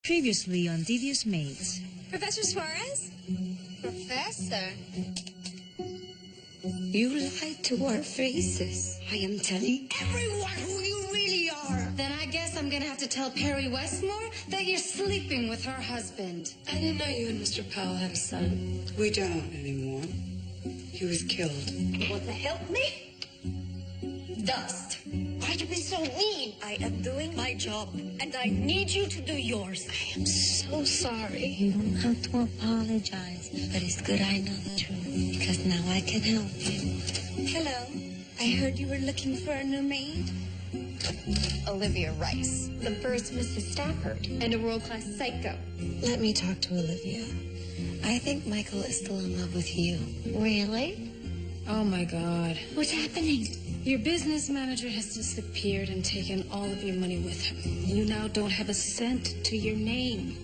Previously on Devious Maids. Professor Suarez? Professor? You lied to our faces. I am telling everyone who you really are. Then I guess I'm gonna have to tell Perry Westmore that you're sleeping with her husband. I didn't know you and Mr. Powell had a son. We don't anymore. He was killed. You want to help me? Dust. Why'd you be so mean? I am doing my job, and I need you to do yours. I am so sorry. You don't have to apologize, but it's good I know the truth, because now I can help you. Hello. I heard you were looking for a new maid. Olivia Rice, the first Mrs. Stafford, and a world-class psycho. Let me talk to Olivia. I think Michael is still in love with you. Really? Oh, my God. What's happening? Your business manager has disappeared and taken all of your money with him. You now don't have a cent to your name.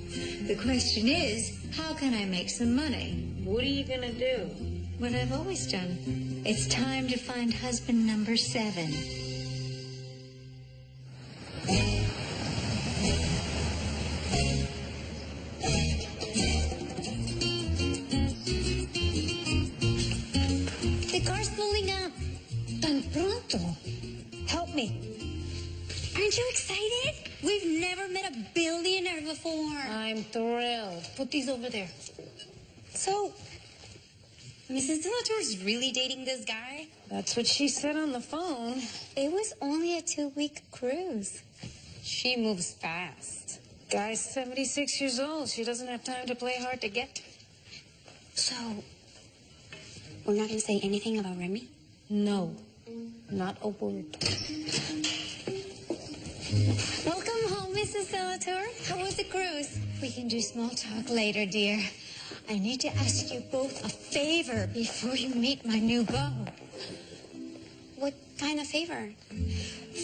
The question is, how can I make some money? What are you gonna do? What I've always done. It's time to find husband number 7. The car's pulling up. Tan pronto. Help me. Aren't you excited? We've never met a billionaire before. I'm thrilled. Put these over there. So, Mrs. Delator's really dating this guy? That's what she said on the phone. It was only a 2-week cruise. She moves fast. Guy's 76 years old. She doesn't have time to play hard to get. So, we're not gonna say anything about Remy? No, not a word. Welcome home, Mrs. Delator. How was the cruise? We can do small talk later, dear. I need to ask you both a favor before you meet my new beau. What kind of favor?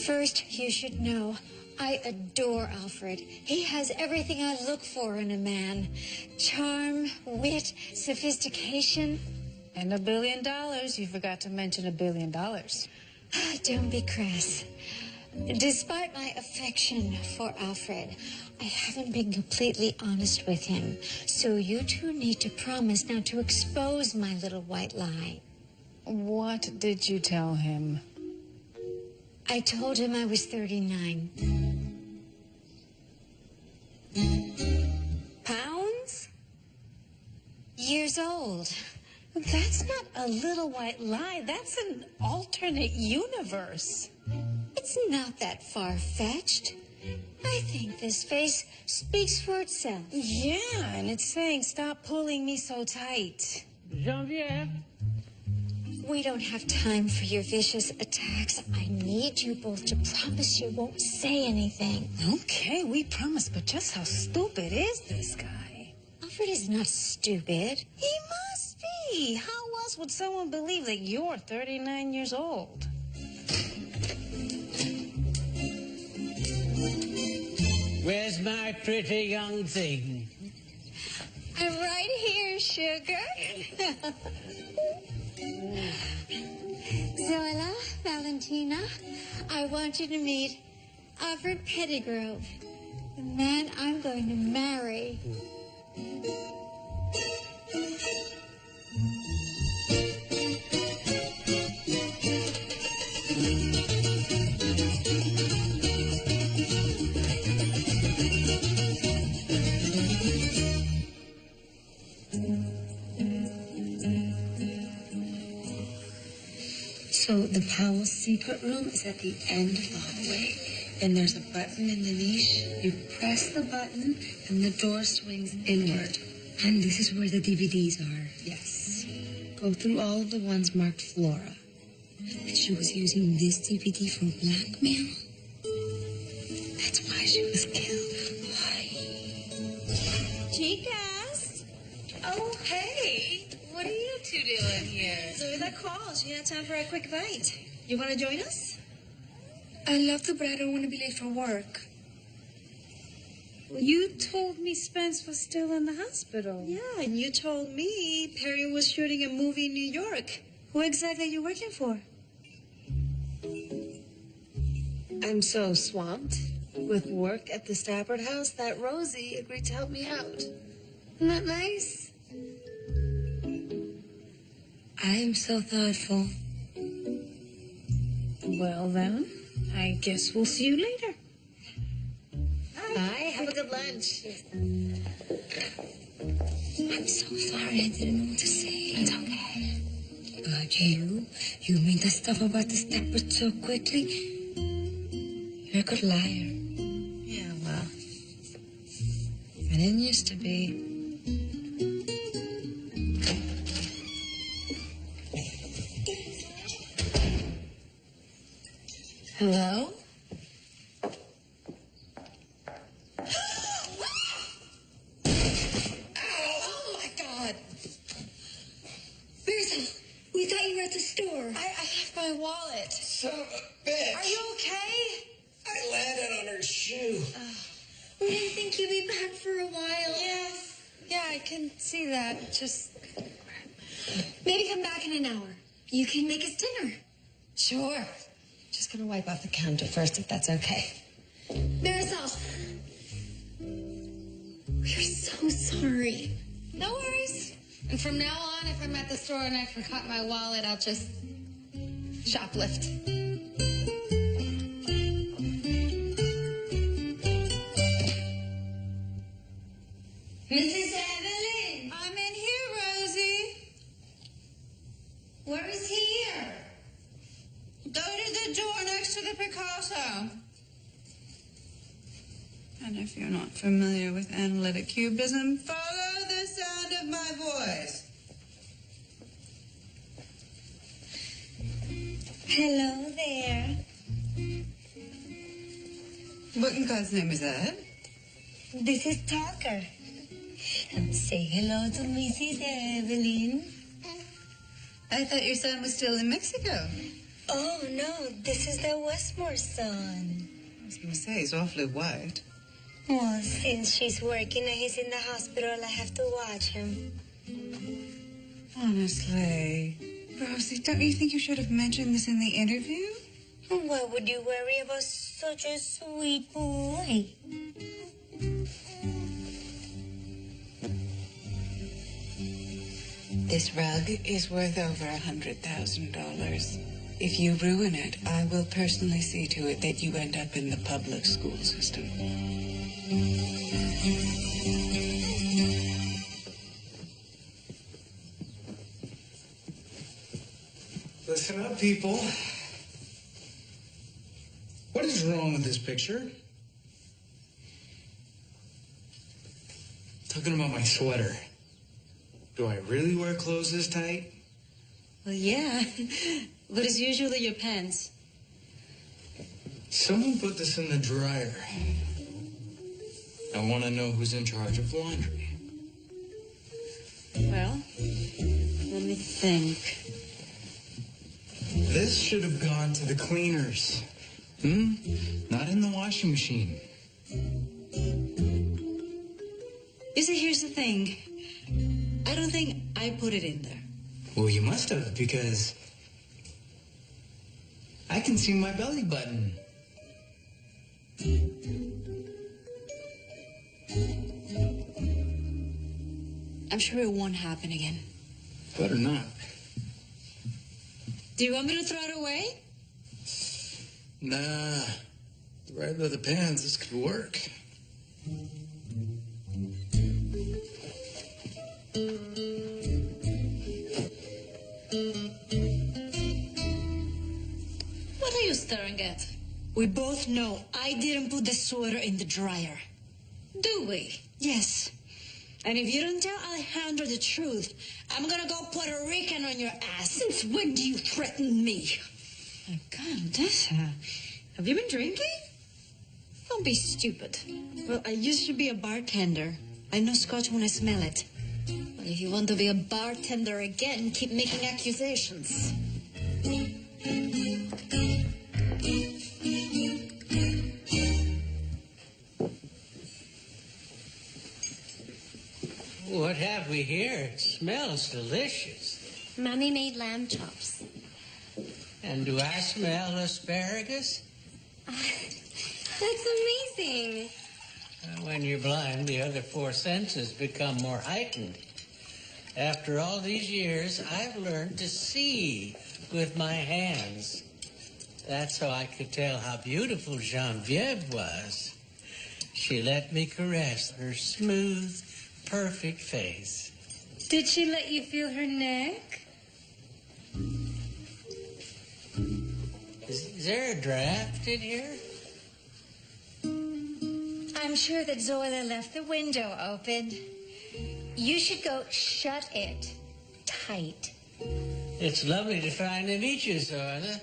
First, you should know, I adore Alfred. He has everything I look for in a man. Charm, wit, sophistication. And $1 billion. You forgot to mention $1 billion. Don't be crass. Despite my affection for Alfred, I haven't been completely honest with him. So you two need to promise now to expose my little white lie. What did you tell him? I told him I was 39. Pounds? Years old. That's not a little white lie. That's an alternate universe. It's not that far-fetched. I think this face speaks for itself. Yeah, and it's saying, stop pulling me so tight. Geneviève? We don't have time for your vicious attacks. I need you both to promise you won't say anything. Okay, we promise, but just how stupid is this guy? Alfred is not stupid. He must be. How else would someone believe that you're 39 years old? Where's my pretty young thing? I'm right here, sugar. Zoila, Valentina, I want you to meet Alfred Pettigrove, the man I'm going to marry. So the Powell secret room is at the end of the hallway. And there's a button in the niche. You press the button and the door swings inward. And this is where the DVDs are. Yes. Go through all of the ones marked Flora. And she was using this DVD for blackmail. That's why she was killed. Why? Chicas? Oh, hey. What are you two doing here? Zoila called. She had time for a quick bite. You want to join us? I'd love to, but I don't want to be late for work. You told me Spence was still in the hospital. Yeah, and you told me Perry was shooting a movie in New York. Who exactly are you working for? I'm so swamped. With work at the Stafford house, that Rosie agreed to help me out. Isn't that nice? I am so thoughtful. Well, then, I guess we'll see you later. Bye. Have a good lunch. I'm so sorry. I didn't know what to say. It's okay. But you made the stuff about the Stafford so quickly. You're a good liar. Yeah, well, I didn't used to be. Hello? Oh, my God. Mirza, we thought you were at the store. I left my wallet. Son of a bitch. Are you okay? I landed on her shoe. We didn't think you'd be back for a while. Yeah, I can see that. Just Maybe come back in an hour. You can make us dinner. Sure. Just gonna wipe off the counter first, if that's okay. Marisol. We're so sorry. no worries. And from now on, if I'm at the store and I forgot my wallet, I'll just shoplift. Mrs. Evelyn. I'm in here, Rosie. Where is here? Go to the door next to the Picasso. And if you're not familiar with analytic cubism, follow the sound of my voice. Hello there. What in God's name is that? This is Tucker. Say hello to Mrs. Evelyn. I thought your son was still in Mexico. Oh, no, this is the Westmore son. I was going to say, he's awfully white. Well, since she's working and he's in the hospital, I have to watch him. Honestly, Rosie, don't you think you should have mentioned this in the interview? Why would you worry about such a sweet boy? This rug is worth over $100,000. If you ruin it, I will personally see to it that you end up in the public school system. Listen up, people. What is wrong with this picture? Talking about my sweater. Do I really wear clothes this tight? Well, yeah, but it's usually your pants. Someone put this in the dryer. I want to know who's in charge of laundry. Well, let me think. This should have gone to the cleaners. Not in the washing machine. You see, here's the thing. I don't think I put it in there. Well, you must have, because I can see my belly button. I'm sure it won't happen again. Better not. Do you want me to throw it away? Nah. Right by the pants, this could work. What are you staring at? We both know I didn't put the sweater in the dryer. Do we? Yes. And if you don't tell Alejandro the truth, I'm gonna go Puerto Rican on your ass. Since when do you threaten me? Oh, God, Tessa, have you been drinking? Don't be stupid. Well, I used to be a bartender. I know scotch when I smell it. Well, if you want to be a bartender again, keep making accusations. What have we here? It smells delicious. Mommy made lamb chops. And do I smell asparagus? That's amazing. When you're blind, the other four senses become more heightened. After all these years, I've learned to see with my hands. That's how I could tell how beautiful Genevieve was. She let me caress her smooth, perfect face. Did she let you feel her neck? Is there a draft in here? I'm sure that Zoila left the window open. You should go shut it tight. It's lovely to finally meet you, Zoila.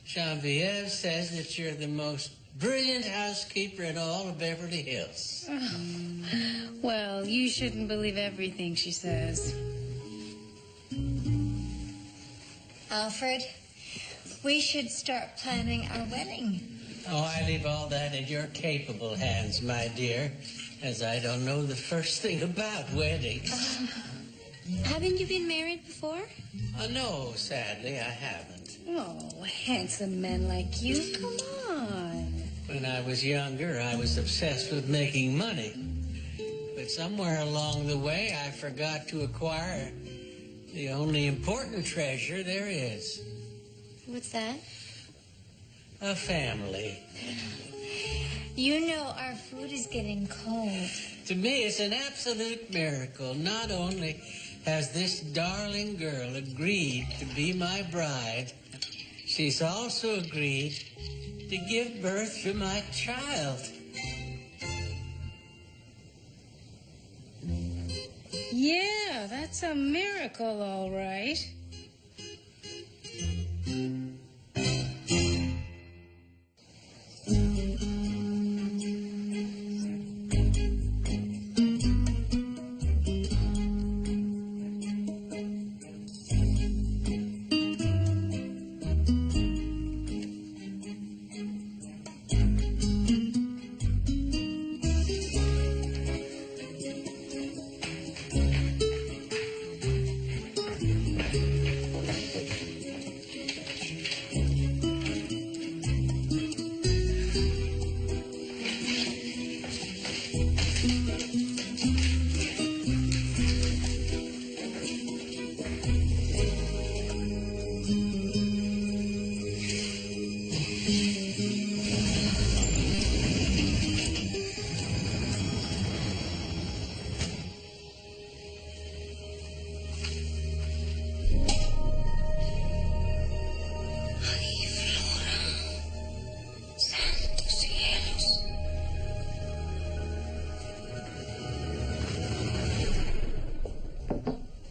Genevieve says that you're the most brilliant housekeeper in all of Beverly Hills. Well, you shouldn't believe everything she says. Alfred, we should start planning our wedding. Oh, I leave all that in your capable hands, my dear, as I don't know the first thing about weddings. Haven't you been married before? No, sadly, I haven't. Oh, handsome men like you, come on. When I was younger, I was obsessed with making money. But somewhere along the way, I forgot to acquire the only important treasure there is. What's that? A family. You know our food is getting cold. To me, it's an absolute miracle. Not only has this darling girl agreed to be my bride, she's also agreed to give birth to my child. Yeah, that's a miracle, all right.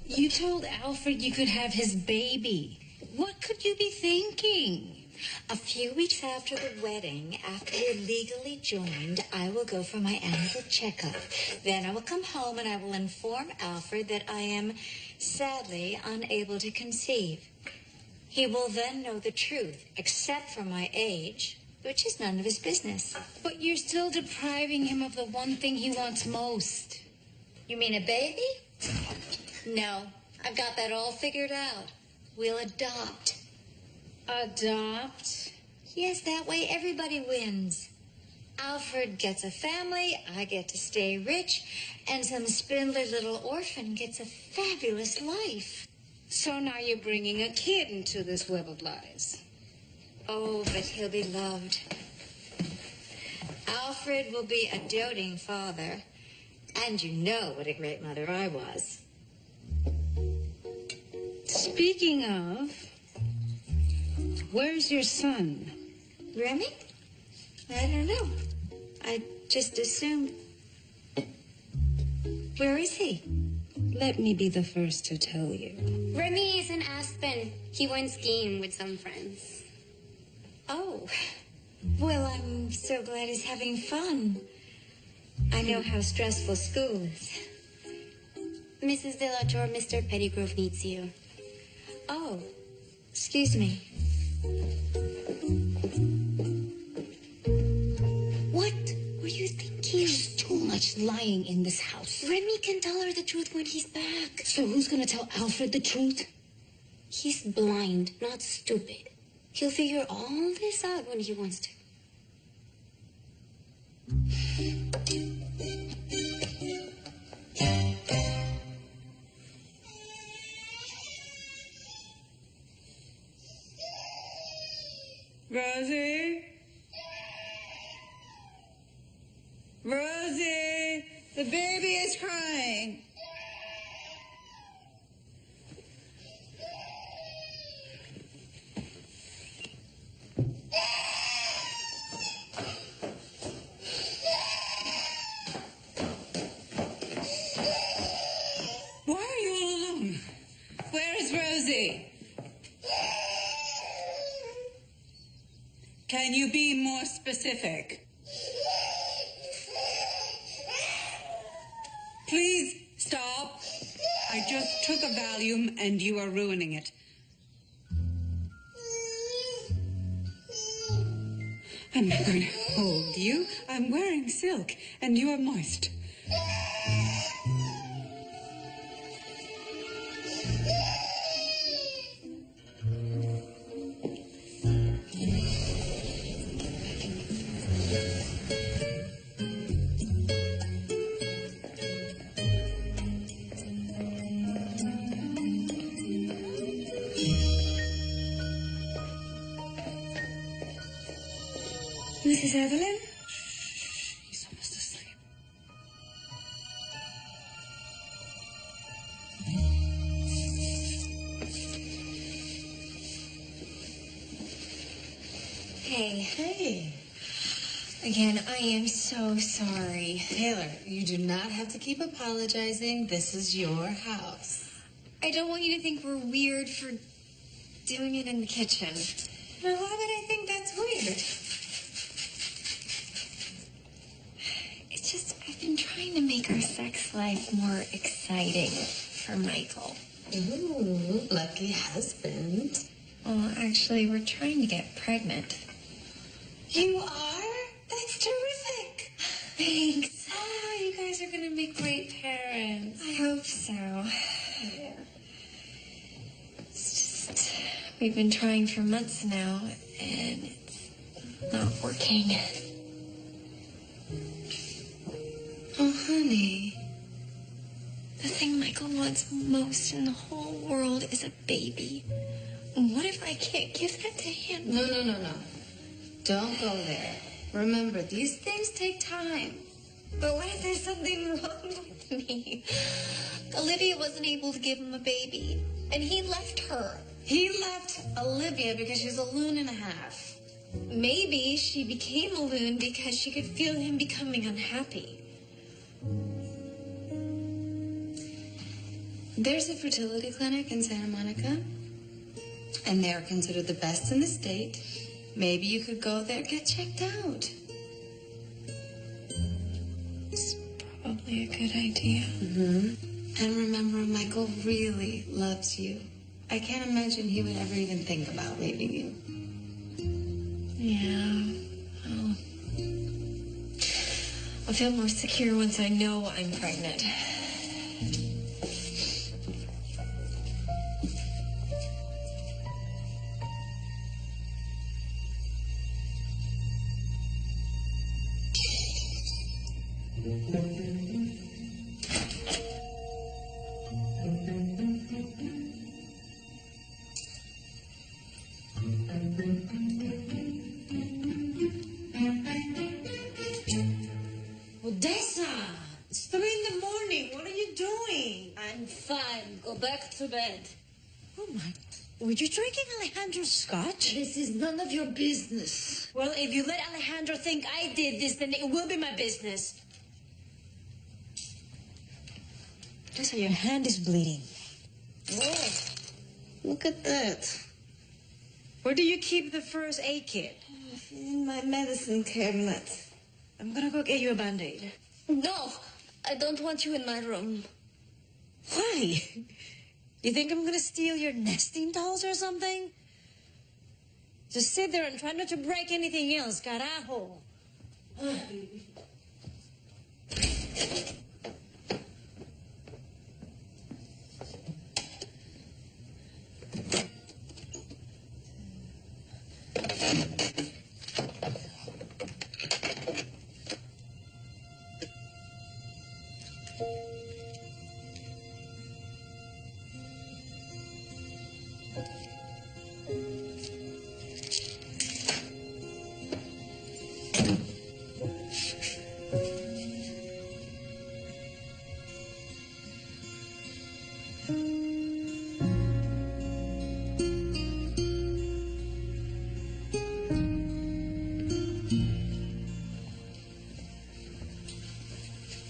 You told Alfred you could have his baby. What could you be thinking? A few weeks after the wedding, after we're legally joined, I will go for my annual checkup. Then I will come home and I will inform Alfred that I am sadly unable to conceive. He will then know the truth, except for my age, which is none of his business. But you're still depriving him of the one thing he wants most. You mean a baby? No, I've got that all figured out. We'll adopt. Adopt? Yes, that way everybody wins. Alfred gets a family, I get to stay rich, and some spindly little orphan gets a fabulous life. So now you're bringing a kid into this web of lies. Oh, but he'll be loved. Alfred will be a doting father, and you know what a great mother I was. Speaking of, where's your son? Remy? I don't know. I just assumed. Where is he? Let me be the first to tell you. Remy is in Aspen. He went skiing with some friends. Oh, well, I'm so glad he's having fun. I know how stressful school is. Mrs. De La Tour, Mr. Pettigrove needs you. Oh, excuse me. What were you thinking? There's too much lying in this house. Remy can tell her the truth when he's back. So who's gonna tell Alfred the truth? He's blind, not stupid. He'll figure all this out when he wants to. Rosie? Rosie, the baby is crying. Why are you all alone? Where is Rosie? Can you be more specific? Please stop. I just took a Valium and you are ruining it. I'm not going to hold you. I'm wearing silk and you are moist. Mrs. Evelyn? He's almost asleep. Hey. Hey, Again, I am so sorry. Taylor, you do not have to keep apologizing. This is your house. I don't want you to think we're weird for doing it in the kitchen. Now, why would I think that's weird? It's just, I've been trying to make our sex life more exciting for Michael. Ooh, lucky husband. Well, actually, we're trying to get pregnant. You are? That's terrific. Thanks. Oh, you guys are going to make great parents. I hope so. Yeah. It's just, we've been trying for months now, and it's not working. Oh, honey. The thing Michael wants most in the whole world is a baby. What if I can't give that to him? No. Don't go there. Remember, these things take time. But what if there's something wrong with me? Olivia wasn't able to give him a baby, and he left her. He left Olivia because she's a loon and a half. Maybe she became a loon because she could feel him becoming unhappy. There's a fertility clinic in Santa Monica, and they're considered the best in the state. Maybe you could go there, get checked out. It's probably a good idea. Mm-hmm. And remember, Michael really loves you. I can't imagine he would ever even think about leaving you. Yeah. Oh. I'll feel more secure once I know I'm pregnant. Odessa, it's 3 in the morning. What are you doing? I'm fine. Go back to bed. Oh my! Were you drinking Alejandro's scotch? This is none of your business. Well, if you let Alejandro think I did this, then it will be my business. Odessa, your hand is bleeding. Oh, look at that. Where do you keep the first aid kit? In my medicine cabinet. I'm gonna go get you a Band-Aid. No, I don't want you in my room. Why? You think I'm gonna steal your nesting dolls or something? Just sit there and try not to break anything else, carajo.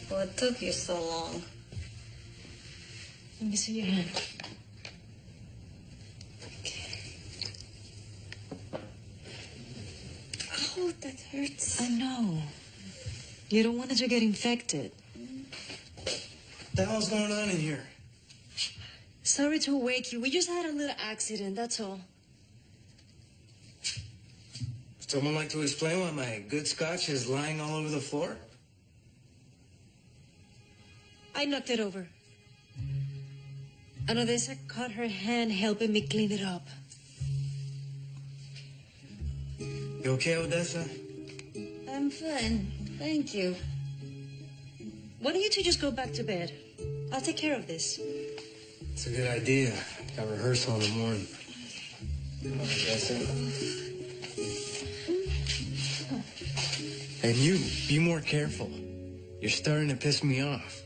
What took you so long? Let me see your hand. Oh, that hurts. I know. You don't want it to get infected. What the hell's going on in here? Sorry to wake you. We just had a little accident, that's all. Would someone like to explain why my good scotch is lying all over the floor? I knocked it over. And Odessa caught her hand helping me clean it up. You okay, Odessa? I'm fine. Thank you. Why don't you two just go back to bed? I'll take care of this. It's a good idea. Got rehearsal in the morning. Come on, Odessa. And you, be more careful. You're starting to piss me off.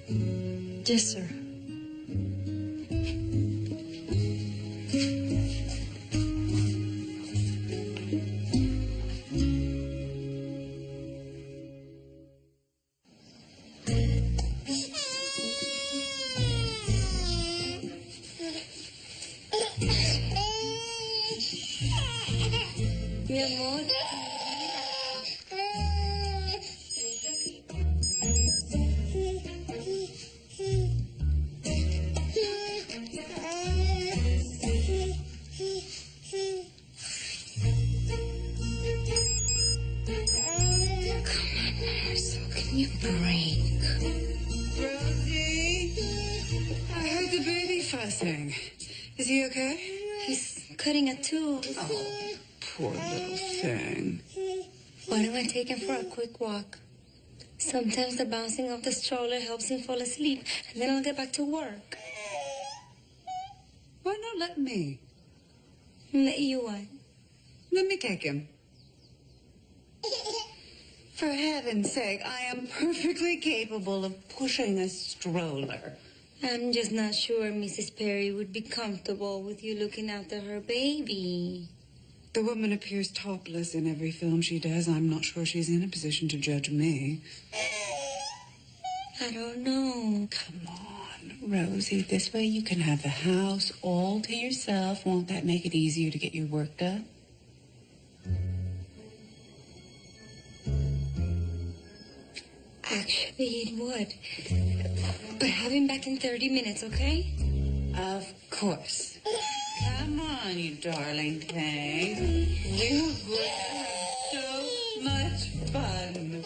Yes, sir. Mi amor. Rosie, I heard the baby fussing. Is he okay? He's cutting a tooth. Oh, poor little thing. Why don't I take him for a quick walk? Sometimes the bouncing of the stroller helps him fall asleep, and then I'll get back to work. Why not let me? Let you what? Let me take him. For heaven's sake, I am perfectly capable of pushing a stroller. I'm just not sure Mrs. Perry would be comfortable with you looking after her baby. The woman appears topless in every film she does. I'm not sure she's in a position to judge me. I don't know. Come on, Rosie. This way you can have the house all to yourself. Won't that make it easier to get your work done? Actually, it would. But have him back in 30 minutes, okay? Of course. Come on, you darling thing. We're going to have so much fun.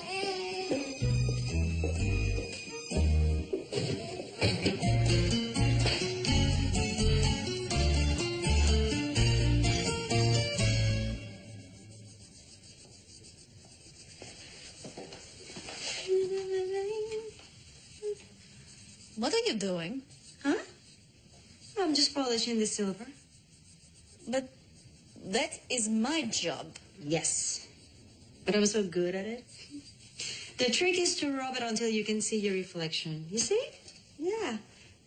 What are you doing? Huh? I'm just polishing the silver. But that is my job. Yes. But I'm so good at it. The trick is to rub it until you can see your reflection. You see? Yeah.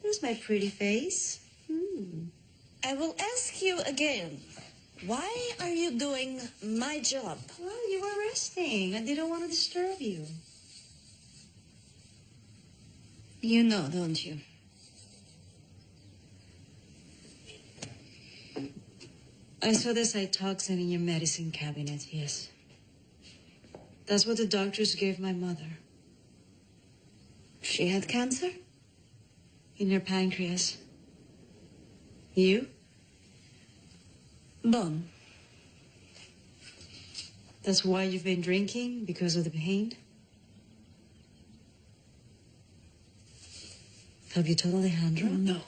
There's my pretty face. I will ask you again. Why are you doing my job? Well, you were resting. I didn't want to disturb you. You know, don't you? I saw the cytoxin in your medicine cabinet, yes. That's what the doctors gave my mother. She had cancer? In her pancreas. You? Bone. That's why you've been drinking? Because of the pain? Have you told Alejandro? No.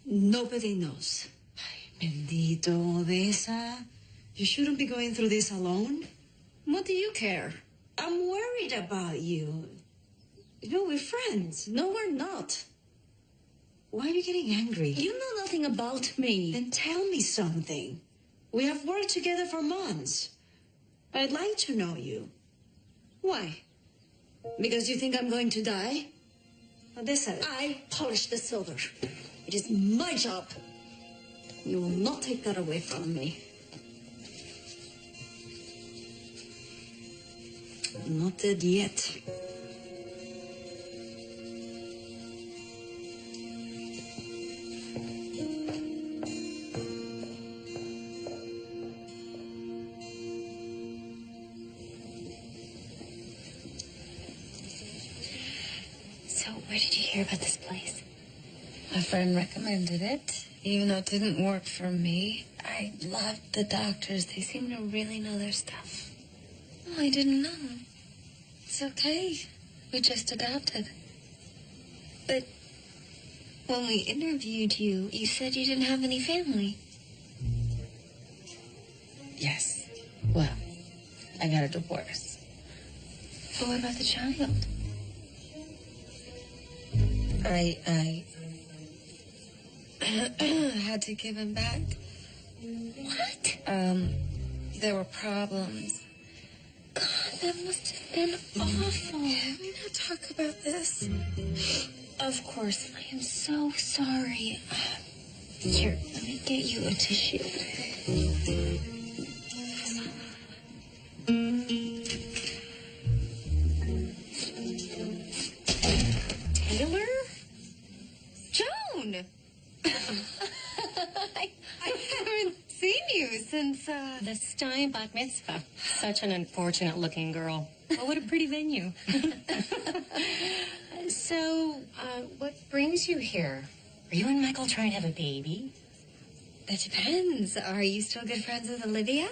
Nobody knows. Bendito, Odessa. You shouldn't be going through this alone. What do you care? I'm worried about you. You know, we're friends. No, we're not. Why are you getting angry? You know nothing about me. Then tell me something. We have worked together for months. I'd like to know you. Why? Because you think I'm going to die? Well, I polish the silver. It is my job. You will not take that away from me. I'm not dead yet. So, where did you hear about this place? A friend recommended it, even though it didn't work for me. I loved the doctors. They seem to really know their stuff. Oh, I didn't know. It's okay. We just adopted. But when we interviewed you, you said you didn't have any family. Yes. Well, I got a divorce. But what about the child? I had to give him back. What? There were problems. God, that must have been awful. Can we not talk about this? Of course. I am so sorry. Here, let me get you a tissue. Taylor? Joan! I haven't seen you since, The Stein Bat Mitzvah. Such an unfortunate-looking girl. Oh, what a pretty venue. So, what brings you here? Are you and Michael trying to have a baby? That depends. Are you still good friends with Olivia?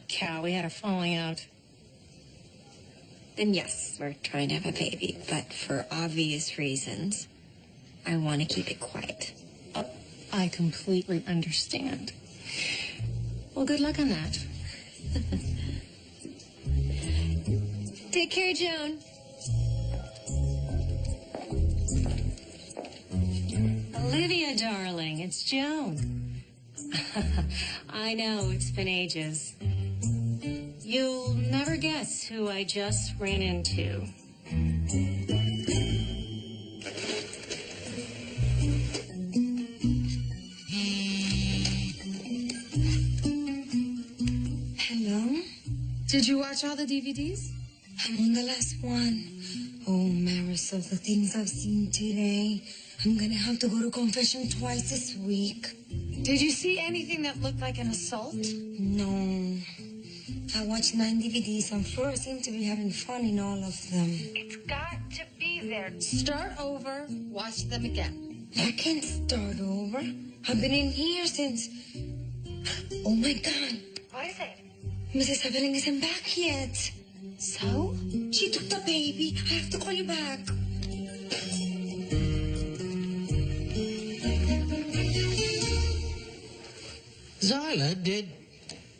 Cow, we had a falling out. Then yes, we're trying to have a baby, but for obvious reasons, I want to keep it quiet. I completely understand. Well, good luck on that. take care, Joan. Olivia, darling, it's Joan. I know, it's been ages. You'll never guess who I just ran into. Hello? Did you watch all the DVDs? I'm on the last one. Oh, Marisol, the things I've seen today. I'm gonna have to go to confession twice this week. Did you see anything that looked like an assault? No. I watched 9 DVDs and Flora seemed to be having fun in all of them. It's got to be there. Start over, watch them again. I can't start over. I've been in here since... Oh, my God. What is it? Mrs. Evelyn isn't back yet. So? She took the baby. I have to call you back. Zarla, did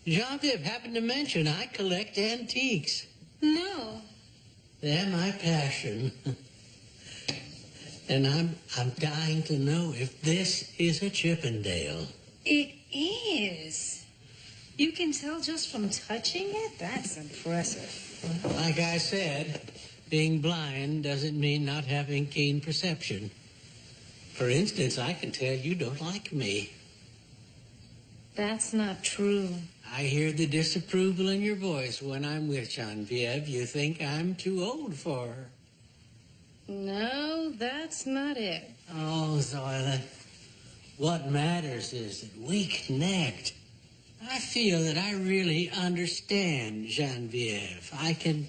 Jean-Viv happen to mention I collect antiques? No. They're my passion. And I'm dying to know if this is a Chippendale. It is. You can tell just from touching it? That's impressive. Like I said, being blind doesn't mean not having keen perception. For instance, I can tell you don't like me. That's not true. I hear the disapproval in your voice when I'm with Genevieve. You think I'm too old for her. No, that's not it. Oh, Zoila, what matters is that we connect. I feel that I really understand Genevieve. I can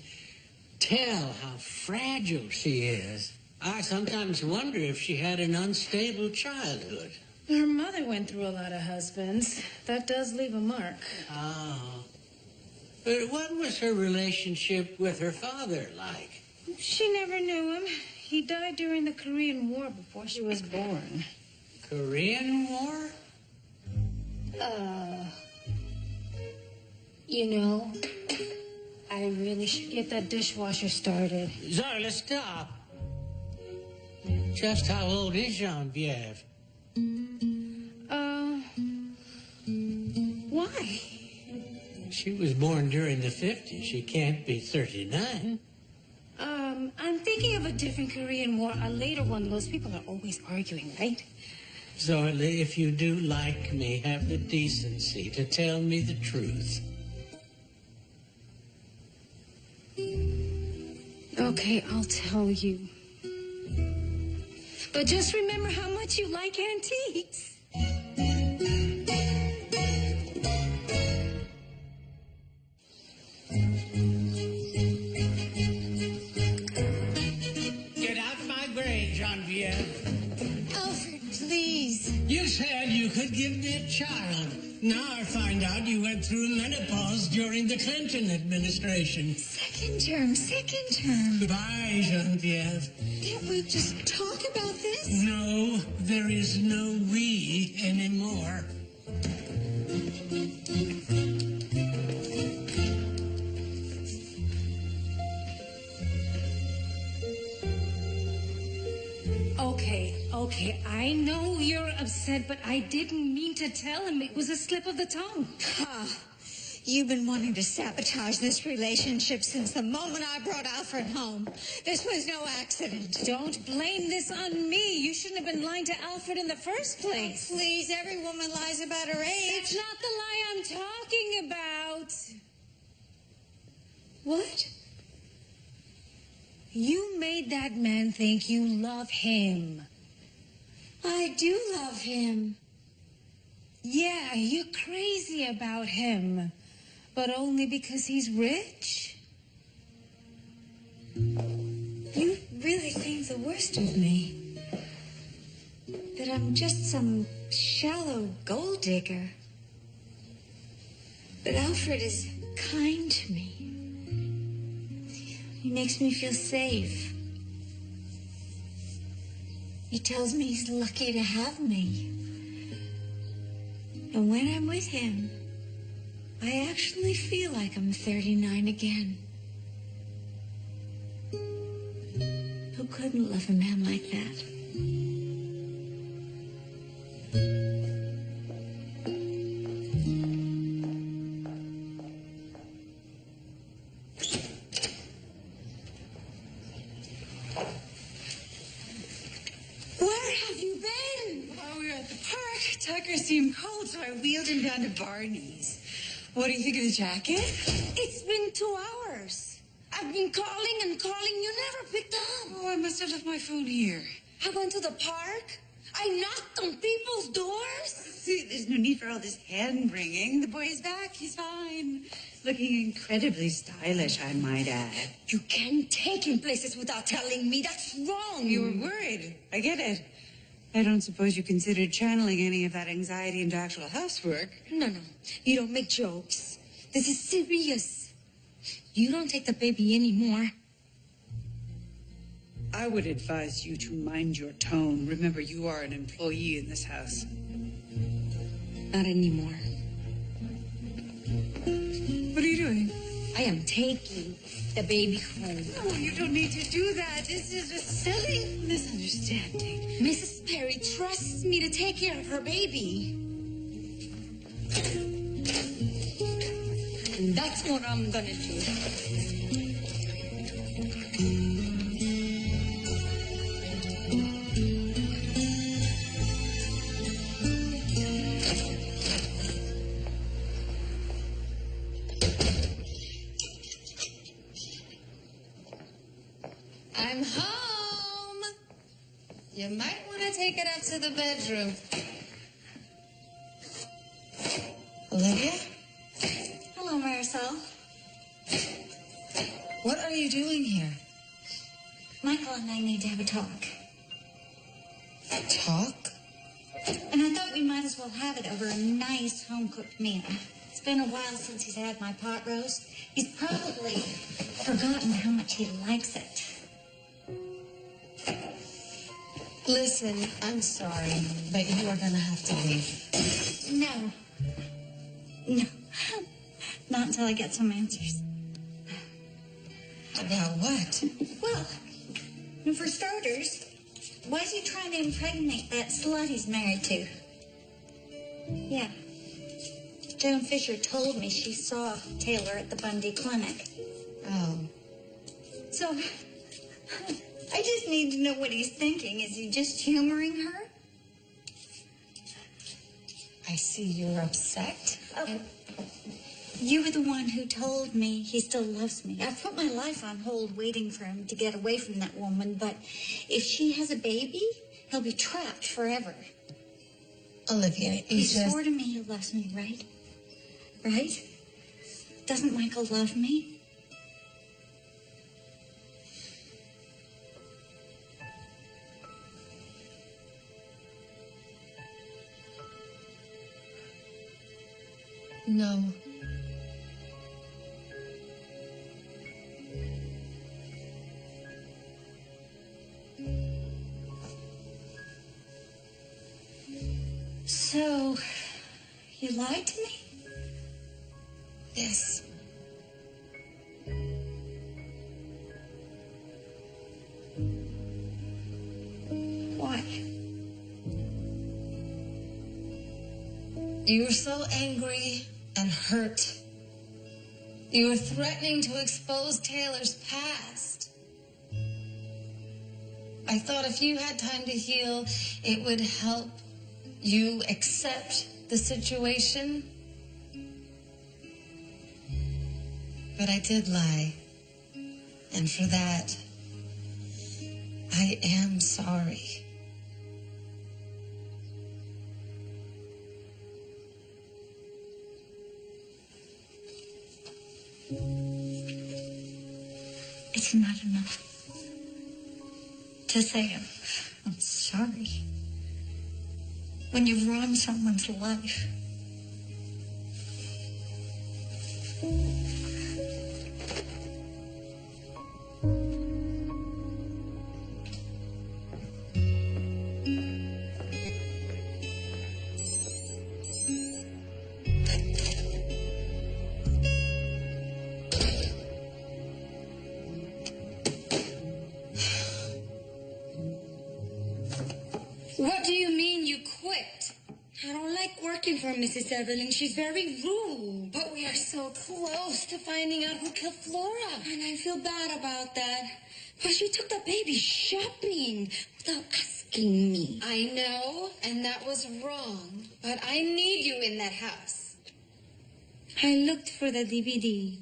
tell how fragile she is. I sometimes wonder if she had an unstable childhood. Her mother went through a lot of husbands. That does leave a mark. Oh. But what was her relationship with her father like? She never knew him. He died during the Korean War before she was born. Korean War? You know, I really should get that dishwasher started. Zarla, stop. Just how old is Genevieve? Why? She was born during the 50s. She can't be 39. I'm thinking of a different Korean War, a later one. Those people are always arguing, right? Zarla, if you do like me, have the decency to tell me the truth. Okay, I'll tell you. But just remember how much you like antiques. Get out of my brain, Genevieve. Alfred, please. You said you could give me a child. Now I find out you went through menopause during the Clinton administration. Second term. Goodbye, Genevieve. Can't we just talk about this? No, there is no we anymore. Okay, I know you're upset, but I didn't mean to tell him. It was a slip of the tongue. You've been wanting to sabotage this relationship since the moment I brought Alfred home. This was no accident. Don't blame this on me. You shouldn't have been lying to Alfred in the first place. Oh, please, every woman lies about her age. That's not the lie I'm talking about. What? You made that man think you love him. I do love him. Yeah, you're crazy about him. But only because he's rich? You really think the worst of me. That I'm just some shallow gold digger. But Alfred is kind to me. He makes me feel safe. He tells me he's lucky to have me. And when I'm with him, I actually feel like I'm 39 again. Who couldn't love a man like that? Where have you been? Oh, we were at the park. Tucker seemed cold, so I wheeled him down to Barney's. What do you think of the jacket? It's been 2 hours. I've been calling and calling. You never picked up. Oh, I must have left my phone here. I went to the park. I knocked on people's doors. See, there's no need for all this hand-wringing. The boy is back. He's fine. Looking incredibly stylish, I might add. You can't take him places without telling me. That's wrong. You were worried. I get it. I don't suppose you considered channeling any of that anxiety into actual housework. No. You don't make jokes. This is serious. You don't take the baby anymore. I would advise you to mind your tone. Remember, you are an employee in this house. Not anymore. What are you doing? I am taking the baby home. No, you don't need to do that. This is a silly misunderstanding. Mrs. Perry trusts me to take care of her baby. And that's what I'm gonna do. I'm home. You might want to take it up to the bedroom. Olivia? Hello, Marisol. What are you doing here? Michael and I need to have a talk. Talk? And I thought we might as well have it over a nice home-cooked meal. It's been a while since he's had my pot roast. He's probably forgotten how much he likes it. Listen, I'm sorry, but you are going to have to leave. No. Not until I get some answers. About what? Well, for starters, why is he trying to impregnate that slut he's married to? Yeah. Joan Fisher told me she saw Taylor at the Bundy Clinic. Oh. So, I just need to know what he's thinking. Is he just humoring her? I see you're upset. Oh. You were the one who told me he still loves me. I've put my life on hold waiting for him to get away from that woman, but if she has a baby, he'll be trapped forever. Olivia, He swore to me he loves me, right? Right? Doesn't Michael love me? No. So, you lied to me? Yes. Why? You were so angry and hurt. You were threatening to expose Taylor's past. I thought if you had time to heal, it would help you accept the situation. But I did lie. And for that, I am sorry. It's not enough to say I'm sorry when you've ruined someone's life. What do you mean you quit? I don't like working for Mrs. Evelyn. She's very rude. But we are so close to finding out who killed Flora. And I feel bad about that. But she took the baby shopping without asking me. I know, and that was wrong. But I need you in that house. I looked for the DVD.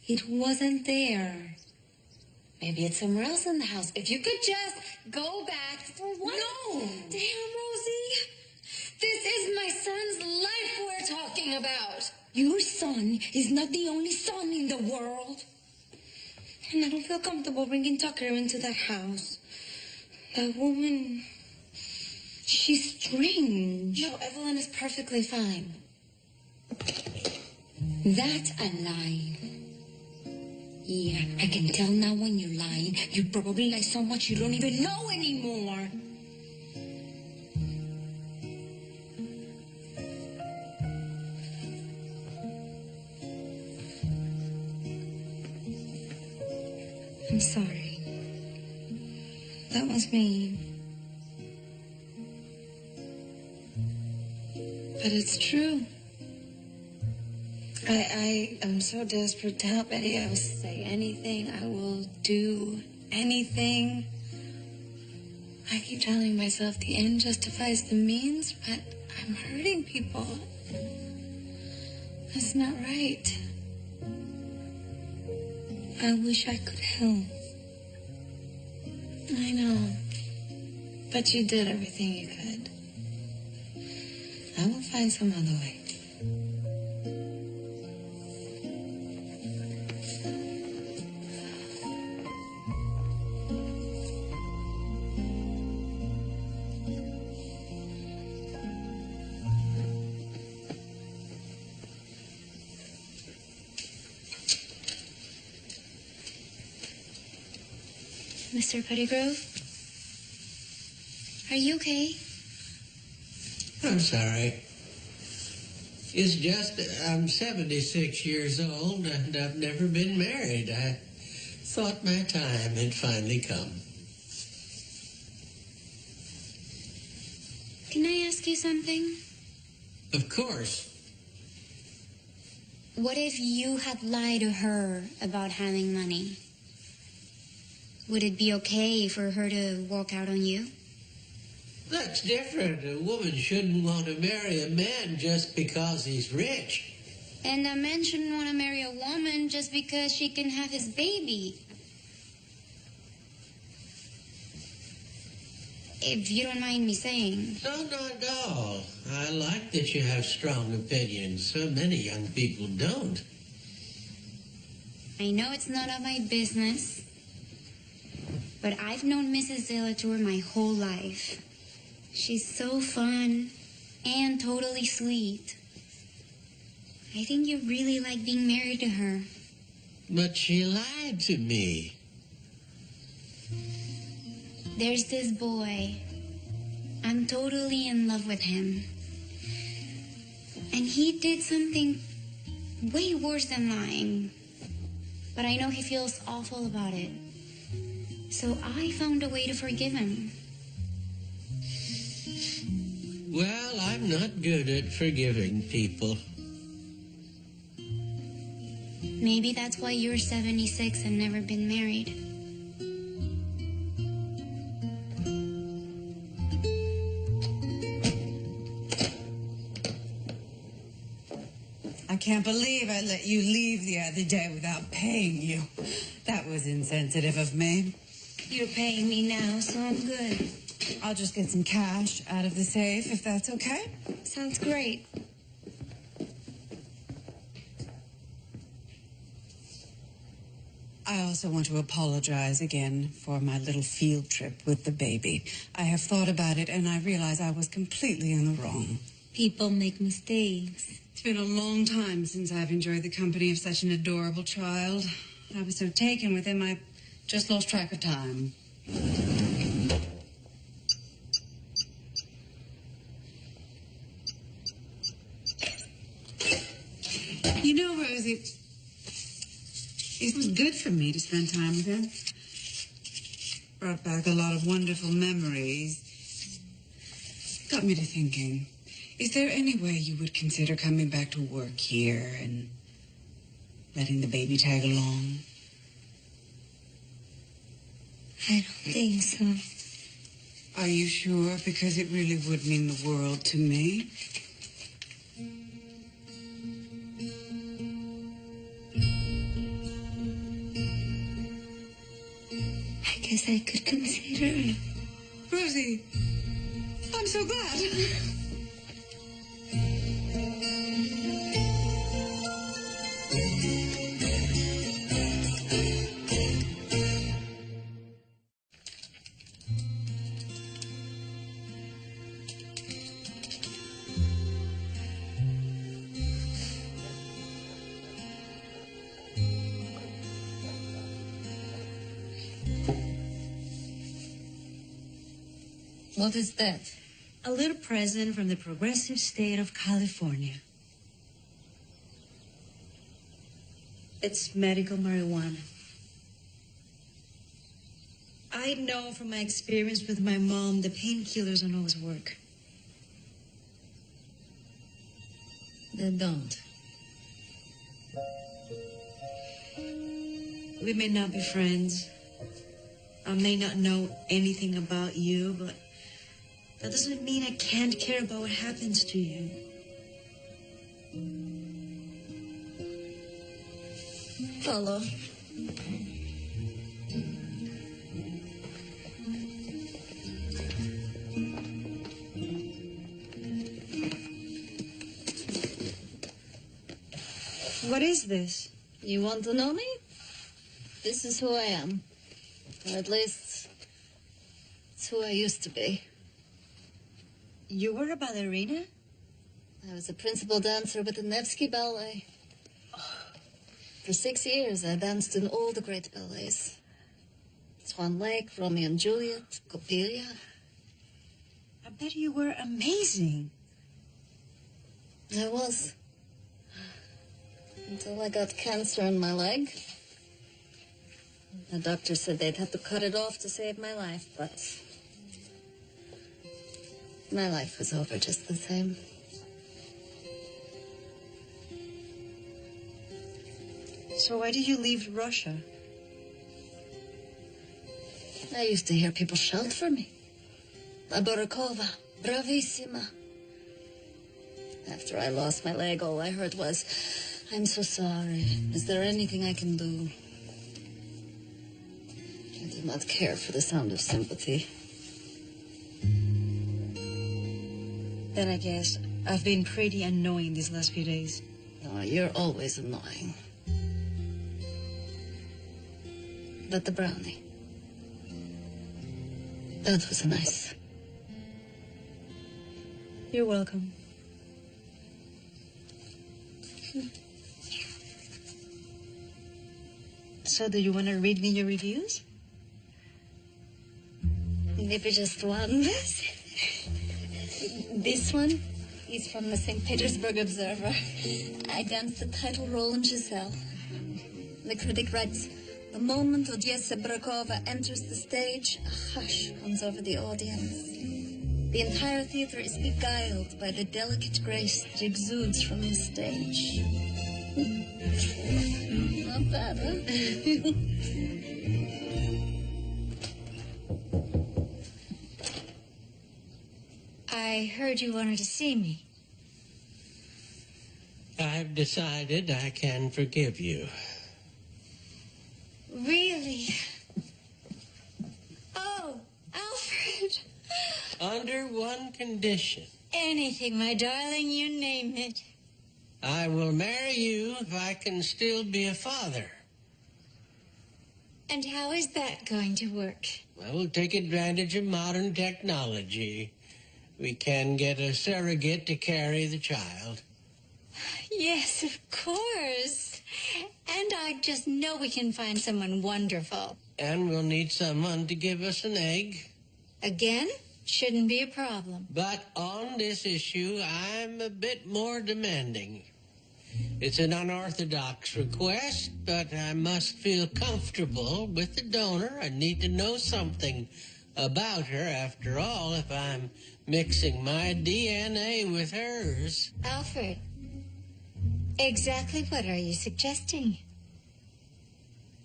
It wasn't there. Maybe it's somewhere else in the house. If you could just go back for one. No! Damn, Rosie. This is my son's life we're talking about. Your son is not the only son in the world. And I don't feel comfortable bringing Tucker into that house. That woman, she's strange. No, Evelyn is perfectly fine. That's a lie. Yeah, I can tell now when you're lying. You probably lie so much you don't even know anymore. I'm sorry. That was mean. But it's true. I am so desperate to help Eddie. I will say anything. I will do anything. I keep telling myself the end justifies the means, but I'm hurting people. That's not right. I wish I could help. I know. But you did everything you could. I will find some other way. Mr. Pettigrove? Are you okay? I'm sorry. It's just I'm 76 years old and I've never been married. I thought my time had finally come. Can I ask you something? Of course. What if you had lied to her about having money? Would it be okay for her to walk out on you? That's different. A woman shouldn't want to marry a man just because he's rich. And a man shouldn't want to marry a woman just because she can have his baby. If you don't mind me saying. No, not at all. I like that you have strong opinions. So many young people don't. I know it's none of my business, but I've known Mrs. Zillatour my whole life. She's so fun and totally sweet. I think you really like being married to her. But she lied to me. There's this boy. I'm totally in love with him. And he did something way worse than lying. But I know he feels awful about it. So I found a way to forgive him. Well, I'm not good at forgiving people. Maybe that's why you're 76 and never been married. I can't believe I let you leave the other day without paying you. That was insensitive of me. You're paying me now, so I'm good. I'll just get some cash out of the safe, if that's okay. Sounds great. I also want to apologize again for my little field trip with the baby. I have thought about it, and I realize I was completely in the wrong. People make mistakes. It's been a long time since I've enjoyed the company of such an adorable child. I was so taken with him, I just lost track of time. You know, Rosie, it was good for me to spend time with him. Brought back a lot of wonderful memories. Got me to thinking, is there any way you would consider coming back to work here and letting the baby tag along? I don't think so. Are you sure? Because it really would mean the world to me. I guess I could consider it. Rosie, I'm so glad. What is that? A little present from the progressive state of California. It's medical marijuana. I know from my experience with my mom, the painkillers don't always work. They don't. We may not be friends. I may not know anything about you, but that doesn't mean I can't care about what happens to you. Follow. What is this? You want to know me? This is who I am. Or at least, it's who I used to be. You were a ballerina? I was a principal dancer with the Nevsky Ballet. For 6 years, I danced in all the great ballets. Swan Lake, Romeo and Juliet, Coppelia. I bet you were amazing. I was. Until I got cancer in my leg. The doctor said they'd have to cut it off to save my life, but my life was over just the same. So why did you leave Russia? I used to hear people shout for me. La Barakova, bravissima. After I lost my leg, all I heard was, I'm so sorry. Is there anything I can do? I did not care for the sound of sympathy. Then I guess I've been pretty annoying these last few days. No, you're always annoying. But the brownie, that was nice. You're welcome. So do you want to read me your reviews? Maybe just one. This one is from the St. Petersburg Observer. I danced the title role in Giselle. The critic writes, the moment Odyessa Brakova enters the stage, a hush comes over the audience. The entire theater is beguiled by the delicate grace that exudes from the stage. Not bad, huh? I heard you wanted to see me. I've decided I can forgive you. Really? Oh, Alfred. Under one condition. Anything, my darling, you name it. I will marry you if I can still be a father. And how is that going to work? I will take advantage of modern technology. We can get a surrogate to carry the child. Yes, of course. And I just know we can find someone wonderful. And we'll need someone to give us an egg. Again? Shouldn't be a problem. But on this issue, I'm a bit more demanding. It's an unorthodox request, but I must feel comfortable with the donor. I need to know something about her. After all, if I'm mixing my DNA with hers. Alfred, exactly what are you suggesting?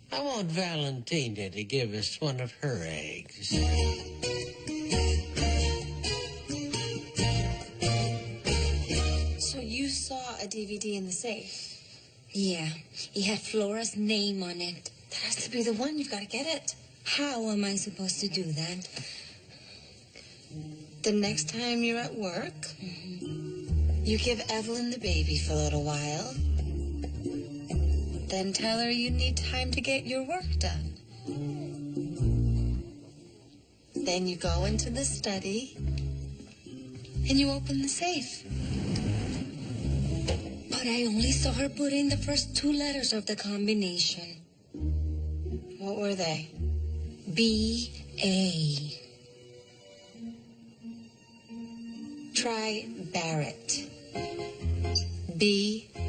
I want Valentina to give us one of her eggs. So you saw a DVD in the safe? Yeah, he had Flora's name on it. That has to be the one. You've got to get it. How am I supposed to do that? The next time you're at work, you give Evelyn the baby for a little while. Then tell her you need time to get your work done. Then you go into the study and you open the safe. But I only saw her put in the first two letters of the combination. What were they? B-A. Try Barrett. B-A-R-R-E-T-T.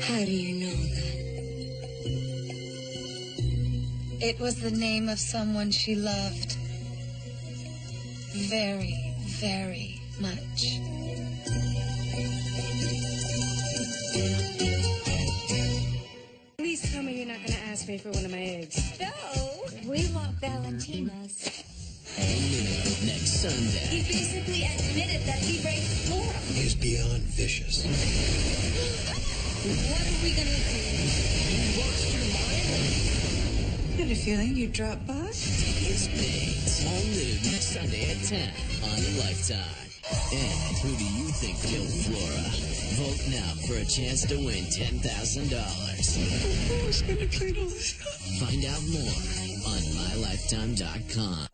How do you know that? It was the name of someone she loved very, very much. Please tell me you're not going to ask me for one of my eggs. No, we want Valentina's. Next Sunday. He basically admitted that he raped Flora. He's beyond vicious. What are we gonna do? You lost your mind? I had a feeling you'd drop by. Devious Maids. All new next Sunday at 10 on Lifetime. And who do you think killed Flora? Vote now for a chance to win $10,000. Who's gonna clean all this up? Find out more on MyLifetime.com.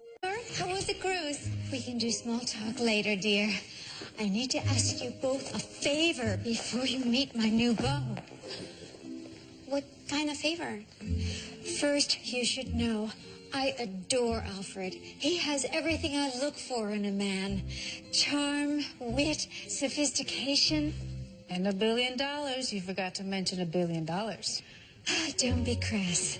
How was the cruise? We can do small talk later, dear. I need to ask you both a favor before you meet my new beau. What kind of favor? First, you should know I adore Alfred. He has everything I look for in a man. Charm, wit, sophistication. And $1 billion. You forgot to mention $1 billion. Don't be crass.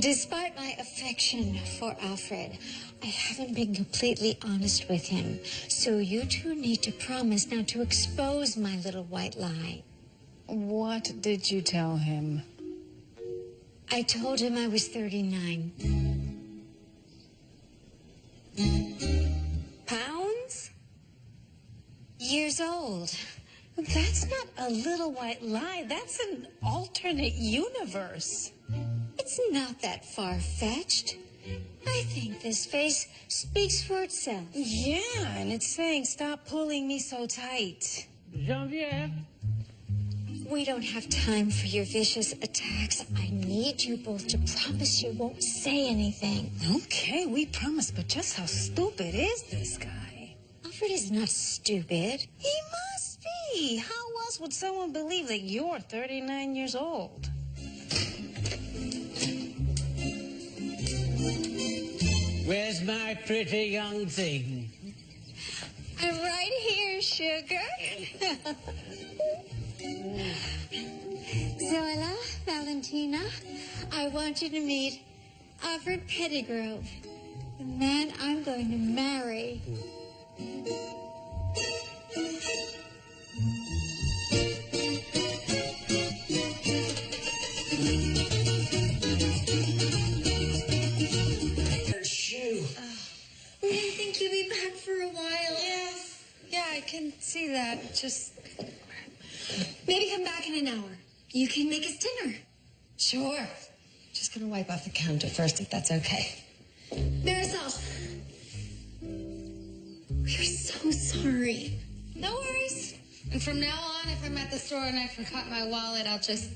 Despite my affection for Alfred, I haven't been completely honest with him. So you two need to promise not to expose my little white lie. What did you tell him? I told him I was 39. Pounds? Years old. That's not a little white lie. That's an alternate universe. It's not that far-fetched. I think this face speaks for itself. Yeah, and it's saying, stop pulling me so tight. Geneviève? We don't have time for your vicious attacks. I need you both to promise you won't say anything. Okay, we promise, but just how stupid is this guy? Alfred is not stupid. He must be. How else would someone believe that you're 39 years old? Where's my pretty young thing? I'm right here, sugar. Zola, Valentina, I want you to meet Alfred Pettigrove, the man I'm going to marry. We didn't think you'd be back for a while. Yeah, I can see that. Just Maybe come back in an hour. You can make us dinner. sure. Just gonna wipe off the counter first, if that's okay. Marisol. We're so sorry. No worries. And from now on, if I'm at the store and I forgot my wallet, I'll just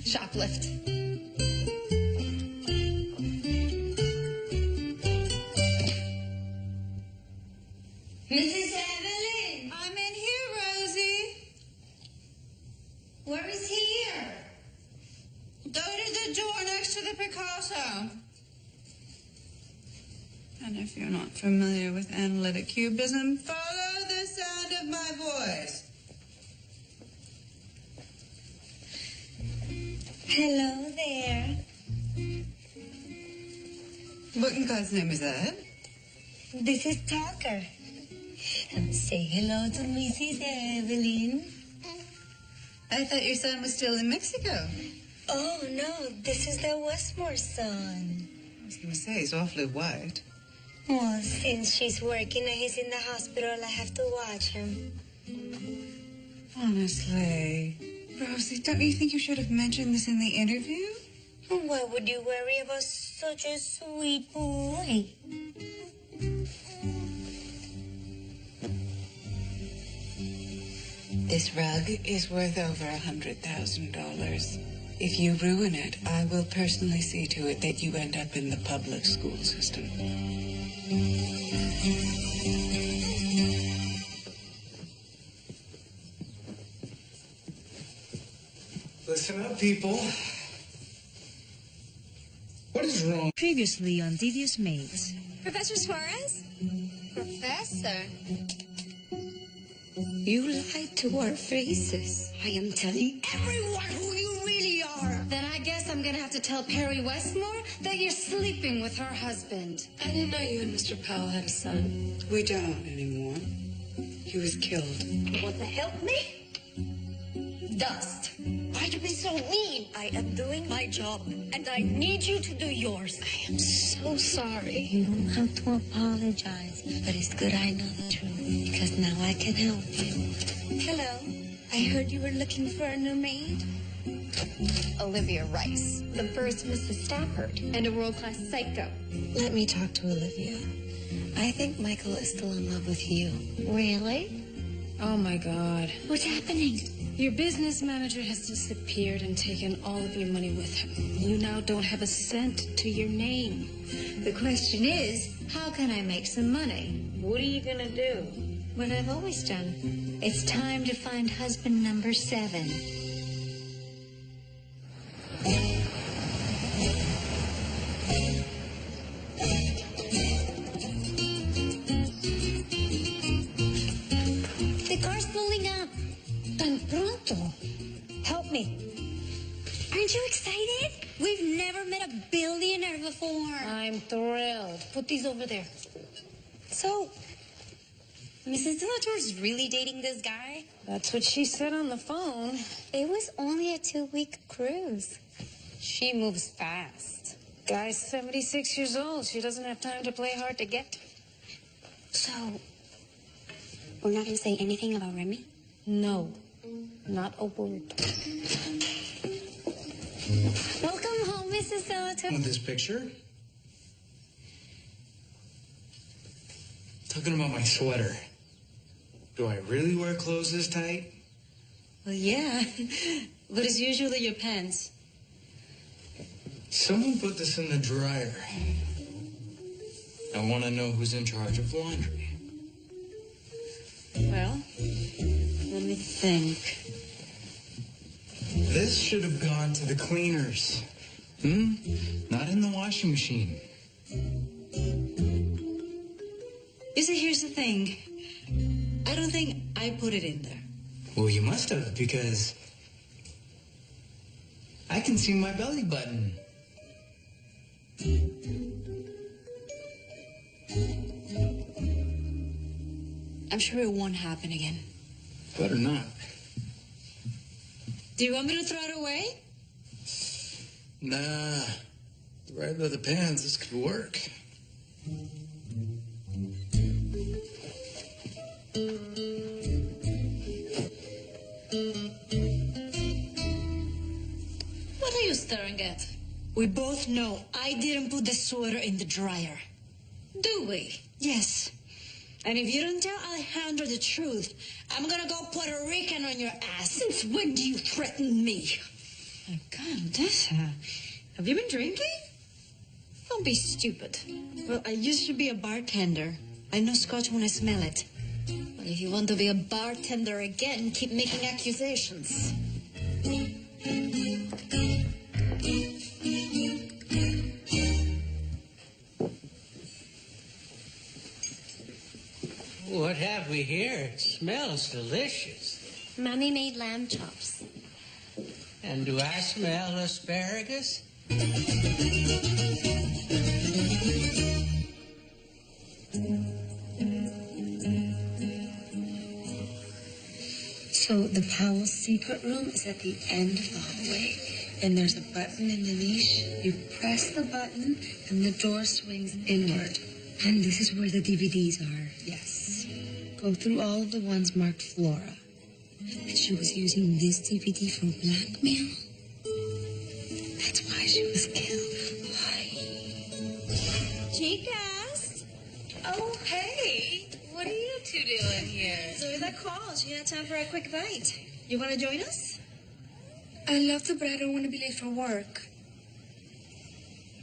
shoplift. Mrs. Evelyn. I'm in here, Rosie. Where is he here? Go to the door next to the Picasso. And if you're not familiar with analytic cubism, follow the sound of my voice. Hello there. What in God's name is that? This is Tucker. Say hello to Mrs. Evelyn. I thought your son was still in Mexico. Oh, no, this is the Westmore son. I was going to say, he's awfully white. Well, since she's working and he's in the hospital, I have to watch him. Honestly, Rosie, don't you think you should have mentioned this in the interview? Why would you worry about such a sweet boy? This rug is worth over $100,000. If you ruin it, I will personally see to it that you end up in the public school system. Listen up, people. What is wrong? Previously on Devious Maids. Professor Suarez? Professor? You lied to our faces. I am telling everyone who you really are. Then I guess I'm gonna have to tell Perry Westmore that you're sleeping with her husband. I didn't know you and Mr. Powell had a son. We don't anymore. He was killed. You want to help me? Dust. Why you be so mean? I am doing my job, and I need you to do yours. I am so sorry. You don't have to apologize. But it's good I know the truth, because now I can help you. Hello. I heard you were looking for a new maid. Olivia Rice, the first Mrs. Stafford, and a world-class psycho. Let me talk to Olivia. I think Michael is still in love with you. Really? Oh, my God. What's happening? Your business manager has disappeared and taken all of your money with him. You now don't have a cent to your name. The question is, how can I make some money? What are you gonna do? What I've always done. It's time to find husband number 7. Tan pronto. Help me. Aren't you excited? We've never met a billionaire before. I'm thrilled. Put these over there. So, Mrs. Delator's really dating this guy? That's what she said on the phone. It was only a 2-week cruise. She moves fast. Guy's 76 years old. She doesn't have time to play hard to get. So, we're not going to say anything about Remy? No, not a word. Welcome home, Mrs. Delator. With this picture? Talking about my sweater. Do I really wear clothes this tight? Well, yeah. But it's usually your pants. Someone put this in the dryer. I want to know who's in charge of laundry. Well, let me think. This should have gone to the cleaners. Not in the washing machine. You see, here's the thing. I don't think I put it in there. Well, you must have, because I can see my belly button. I'm sure it won't happen again. Better not. Do you want me to throw it away? Nah. Right by the pants, this could work. What are you staring at? We both know I didn't put the sweater in the dryer. Do we? Yes. And if you don't tell Alejandro the truth, I'm gonna go Puerto Rican on your ass. Since when do you threaten me? Oh, Condessa, have you been drinking? Don't be stupid. Well, I used to be a bartender. I know scotch when I smell it. Well, if you want to be a bartender again, keep making accusations. What have we here? It smells delicious. Mommy made lamb chops. And do I smell asparagus? So the Powell's secret room is at the end of the hallway, and there's a button in the niche. You press the button, and the door swings inward. And this is where the DVDs are. Yes. Go through all of the ones marked Flora. And she was using this DVD for blackmail. That's why she was killed. Why? Chicas! Oh, hey! What are you two doing here? Zoe that called. She had time for a quick bite. You want to join us? I love to, but I don't want to be late for work.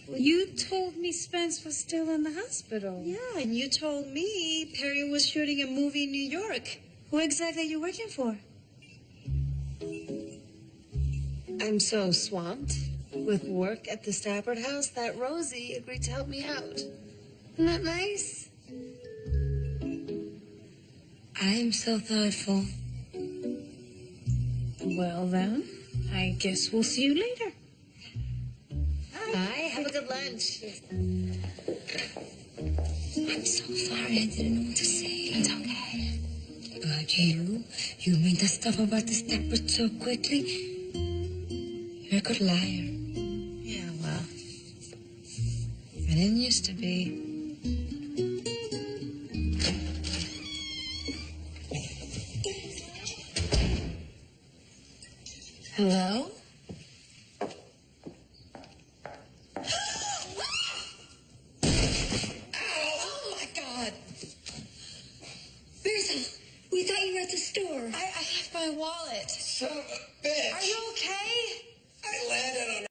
Well, you told me Spence was still in the hospital. Yeah, and you told me Perry was shooting a movie in New York. Who exactly are you working for? I'm so swamped with work at the Stafford house that Rosie agreed to help me out. Isn't that nice? I'm so thoughtful. Well, then, I guess we'll see you later. Bye. Have a good lunch. I'm so sorry. I didn't know what to say. It's okay. J.Lu, you made the stuff about the Stafford so quickly. You're a good liar. Yeah, well, I didn't used to be. Hello? Oh, my God. Bertha, we thought you were at the store. I left my wallet. Son of a bitch! Are you okay? I landed on